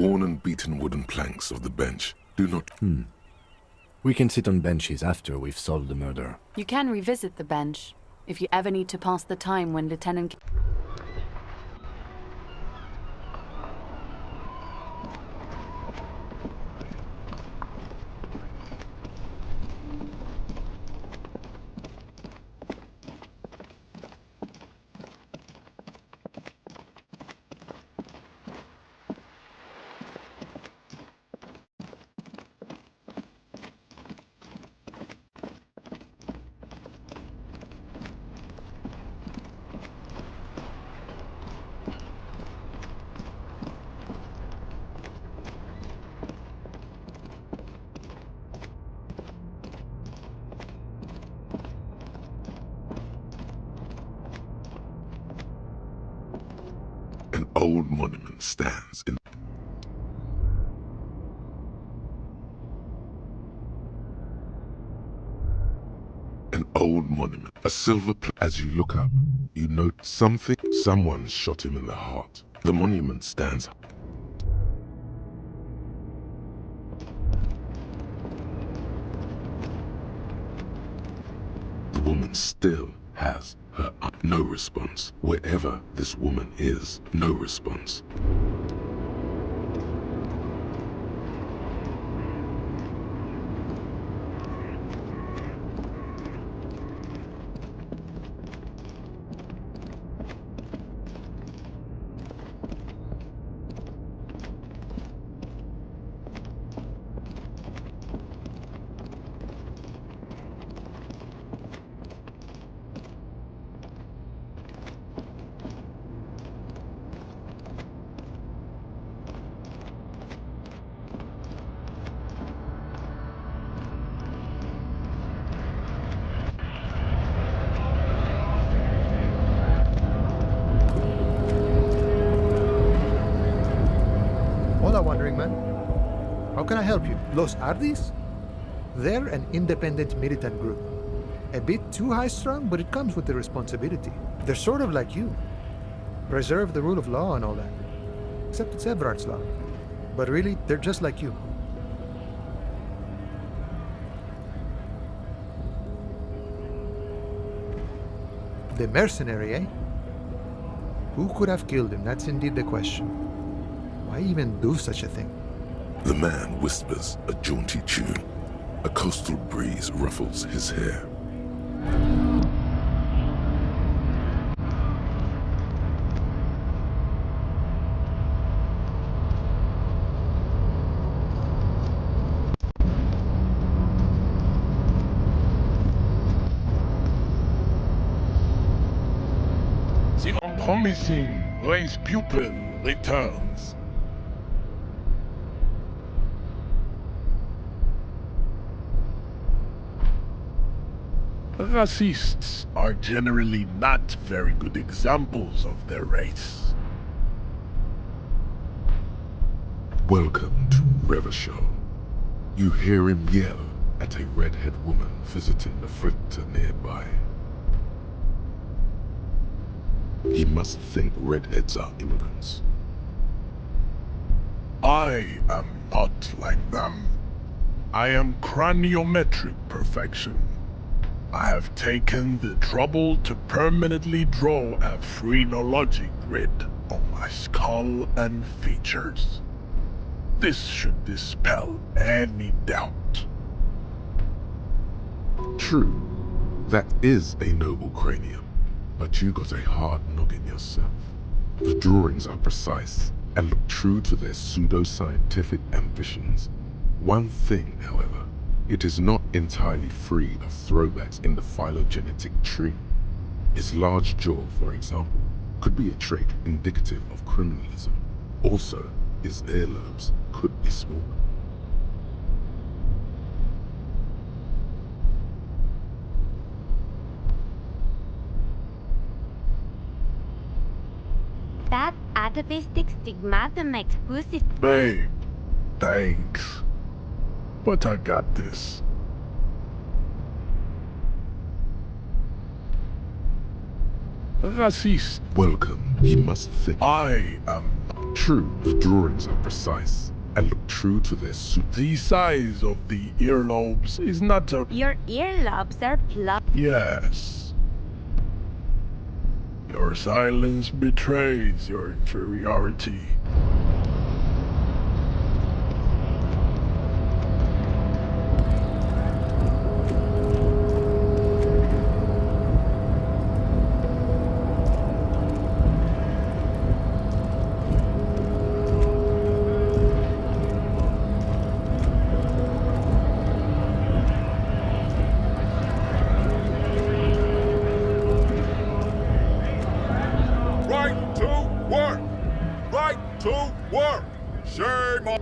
worn and beaten wooden planks of the bench do not... We can sit on benches after we've solved the murder. You can revisit the bench if you ever need to pass the time when Lieutenant... An old monument stands in... An old monument, a silver as you look up, you note something. Someone shot him in the heart. The monument stands. The woman still has her no response. Wherever this woman is, no response. Hola, wandering man. How can I help you? Los Ardis? They're an independent militant group. A bit too high-strung, but it comes with the responsibility. They're sort of like you. Preserve the rule of law and all that. Except it's Everard's law. But really, they're just like you. The mercenary, eh? Who could have killed him? That's indeed the question. Why even do such a thing? The man whispers a jaunty tune. A coastal breeze ruffles his hair. The unpromising race pupil returns. Racists are generally not very good examples of their race. Welcome to Revachol. You hear him yell at a redhead woman visiting the fritter nearby. He must think redheads are immigrants. I am not like them. I am craniometric perfection. I have taken the trouble to permanently draw a phrenology grid on my skull and features. This should dispel any doubt. True, that is a noble cranium, but you got a hard noggin yourself. The drawings are precise and look true to their pseudo-scientific ambitions. One thing, however, it is not entirely free of throwbacks in the phylogenetic tree. His large jaw, for example, could be a trait indicative of criminalism. Also, his earlobes could be small. That atavistic stigmatum exclusive. Babe, thanks. But I got this. Racist. Welcome. You must think. I am. True, the drawings are precise and look true to their suit. The size of the earlobes is not a. Your earlobes are plucked. Yes. Your silence betrays your inferiority. Right to work! Right to work! Shame on...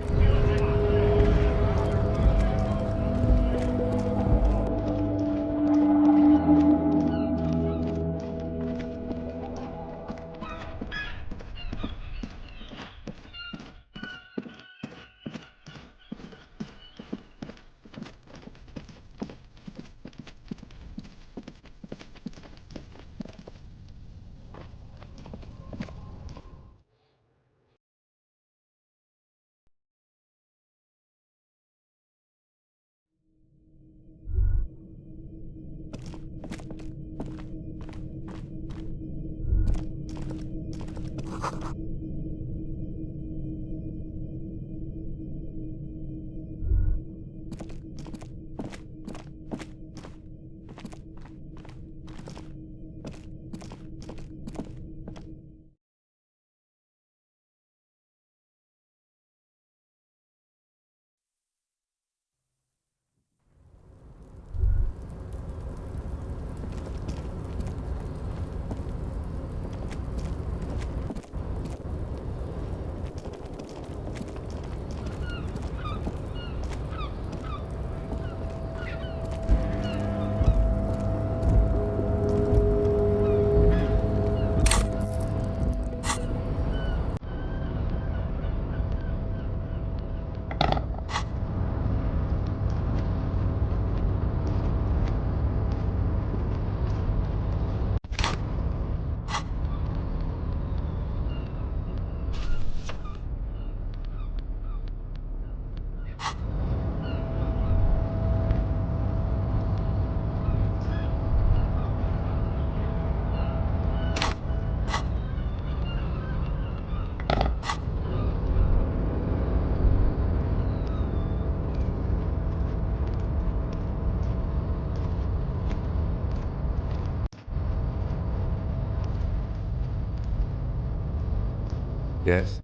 Yes?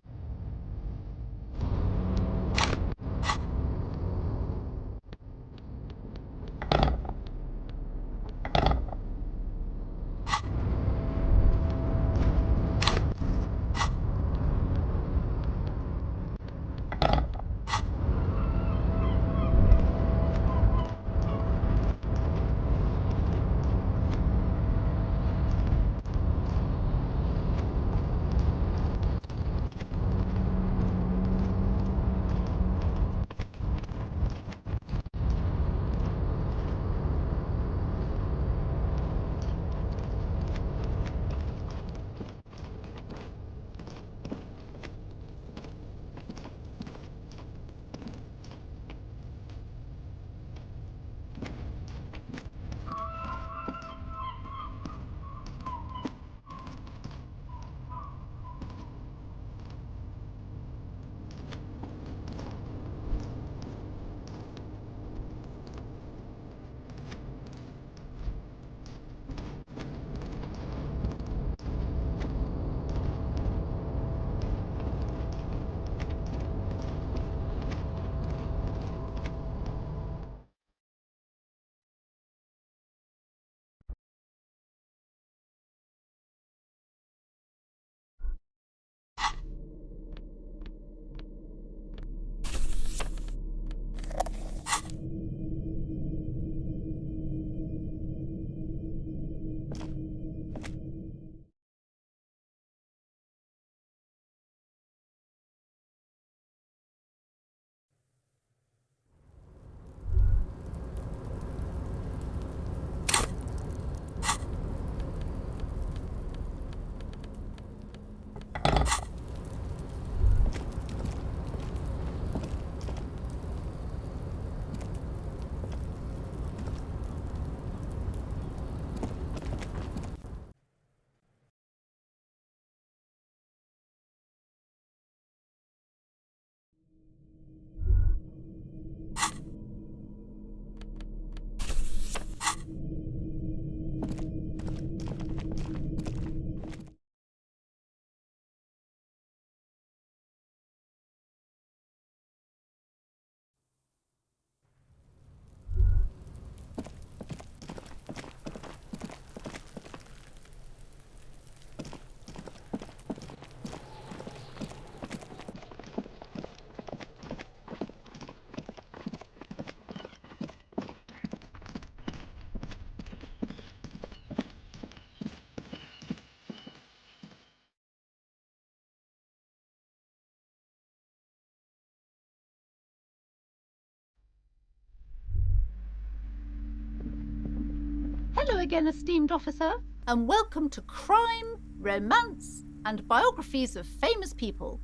again, esteemed officer, and welcome to crime, romance, and biographies of famous people.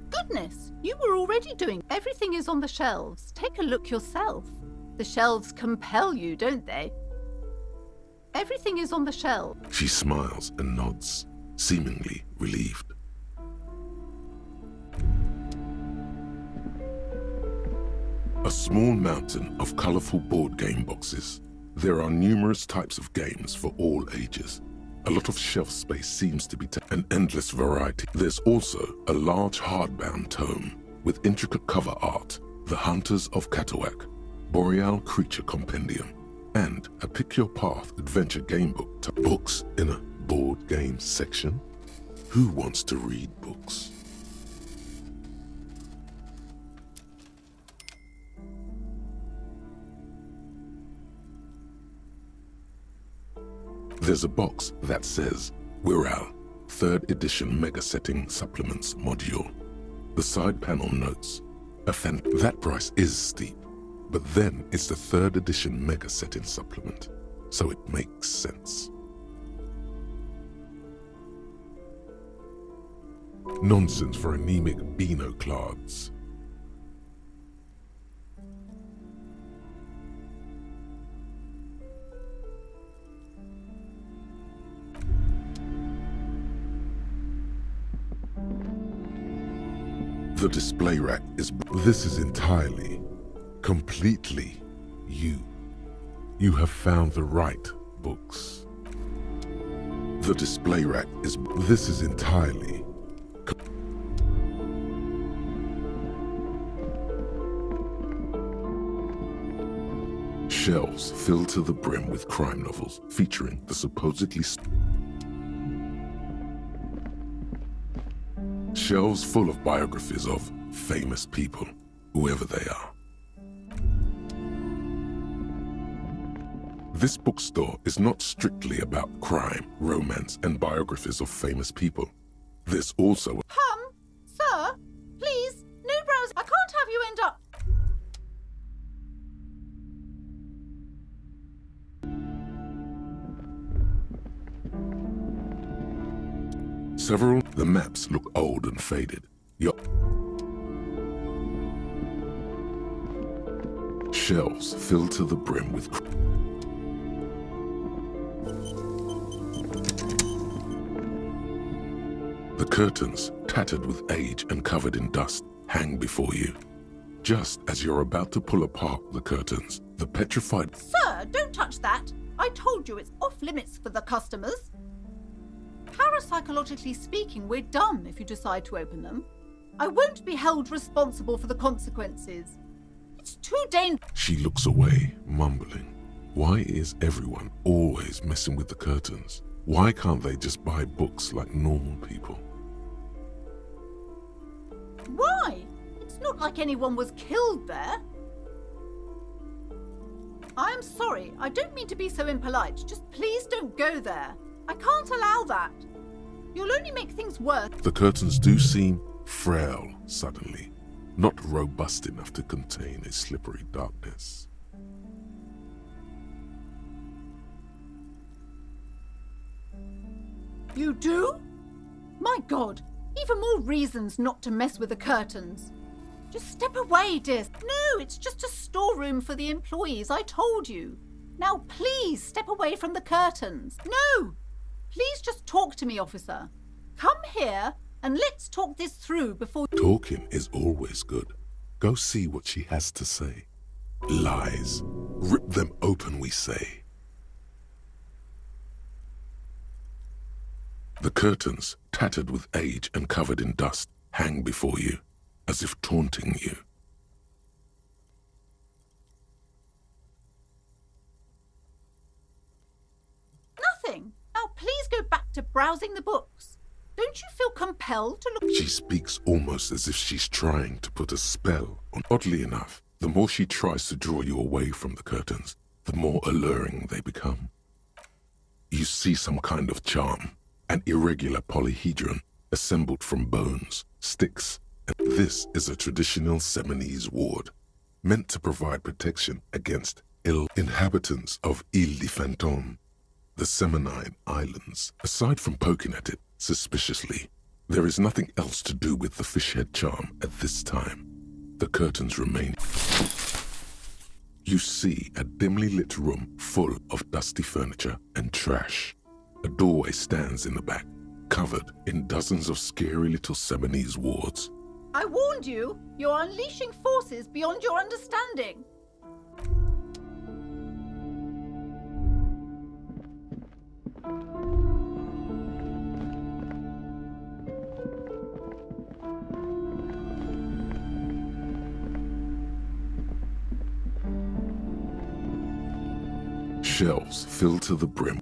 Goodness, you were already doing. Everything is on the shelves. Take a look yourself. The shelves compel you, don't they? Everything is on the shelf. She smiles and nods, seemingly relieved. A small mountain of colorful board game boxes. There are numerous types of games for all ages. A lot of shelf space seems to be an endless variety. There's also a large hardbound tome with intricate cover art, The Hunters of Katawak, Boreal Creature Compendium, and a Pick Your Path adventure game book. Books in a board game section? Who wants to read books? There's a box that says Wirral, 3rd edition Mega Setting Supplements Module. The side panel notes, that price is steep, but then it's the 3rd edition Mega Setting Supplement, so it makes sense. Nonsense for anemic Beano-clads. The display rack is... This is entirely, completely you. You have found the right books. The display rack is... This is entirely... Shelves filled to the brim with crime novels featuring the supposedly... Shelves full of biographies of famous people, whoever they are. This bookstore is not strictly about crime, romance, and biographies of famous people. There's also... Sir, please, no browse. I can't have you end up... Several... The maps look old and faded. Shelves filled to the brim with... The curtains, tattered with age and covered in dust, hang before you. Just as you're about to pull apart the curtains, the petrified... Sir, don't touch that. I told you it's off limits for the customers. Parapsychologically speaking, we're dumb if you decide to open them. I won't be held responsible for the consequences. It's too dangerous. She looks away, mumbling. Why is everyone always messing with the curtains? Why can't they just buy books like normal people? Why? It's not like anyone was killed there. I'm sorry, I don't mean to be so impolite. Just please don't go there. I can't allow that. You'll only make things worse. The curtains do seem frail suddenly, not robust enough to contain a slippery darkness. You do? My God, even more reasons not to mess with the curtains. Just step away, dear. No, it's just a storeroom for the employees, I told you. Now please step away from the curtains. No! Please just talk to me, officer. Come here and let's talk this through before... Talking is always good. Go see what she has to say. Lies. Rip them open, we say. The curtains, tattered with age and covered in dust, hang before you, as if taunting you. Nothing. Now please go back to browsing the books. Don't you feel compelled to look... She speaks almost as if she's trying to put a spell on. Oddly enough, the more she tries to draw you away from the curtains, the more alluring they become. You see some kind of charm, an irregular polyhedron assembled from bones, sticks, and this is a traditional Seminese ward, meant to provide protection against Inhabitants of Ile de Fantôme, the Semenine Islands. Aside from poking at it suspiciously, there is nothing else to do with the fishhead charm at this time. The curtains remain. You see a dimly lit room full of dusty furniture and trash. A doorway stands in the back, covered in dozens of scary little Seminese wards. I warned you! You're unleashing forces beyond your understanding! Shelves filled to the brim.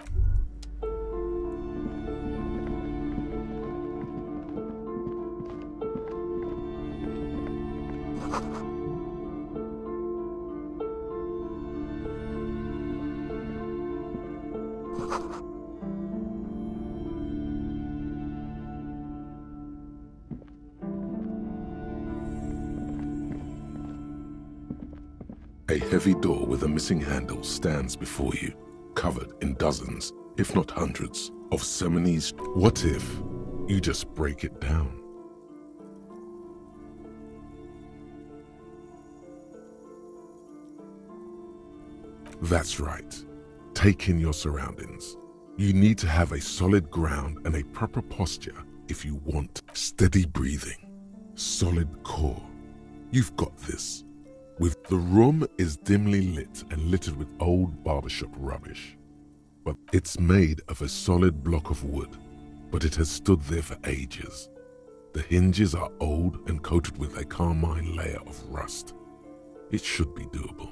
A heavy door with a missing handle stands before you, covered in dozens, if not hundreds, of Seminese. What if you just break it down? That's right. Take in your surroundings. You need to have a solid ground and a proper posture if you want steady breathing, solid core. You've got this. The room is dimly lit and littered with old barbershop rubbish. But it's made of a solid block of wood, but it has stood there for ages. The hinges are old and coated with a carmine layer of rust. It should be doable.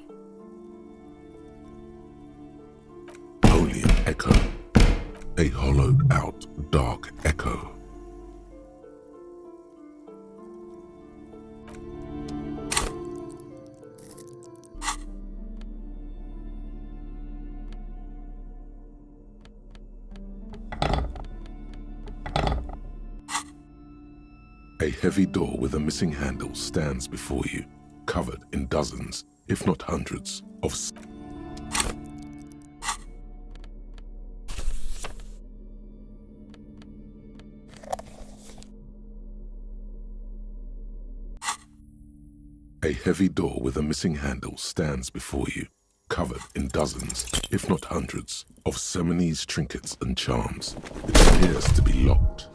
Only an echo. A hollowed out, dark echo. A heavy door with a missing handle stands before you, covered in dozens, if not hundreds, of A heavy door with a missing handle stands before you, covered in dozens, if not hundreds, of Seminese trinkets and charms. It appears to be locked.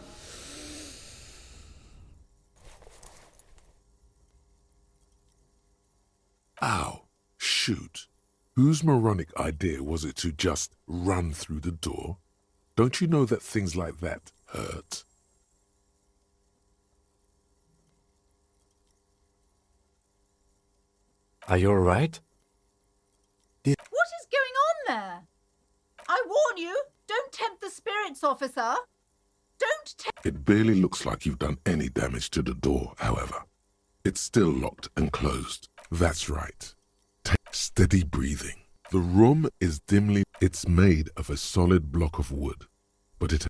Ow, shoot. Whose moronic idea was it to just run through the door? Don't you know that things like that hurt? Are you alright? What is going on there? I warn you, don't tempt the spirits, officer. Don't tempt... It barely looks like you've done any damage to the door, however. It's still locked and closed. That's right. Take steady breathing. The room is dimly... It's made of a solid block of wood, but it...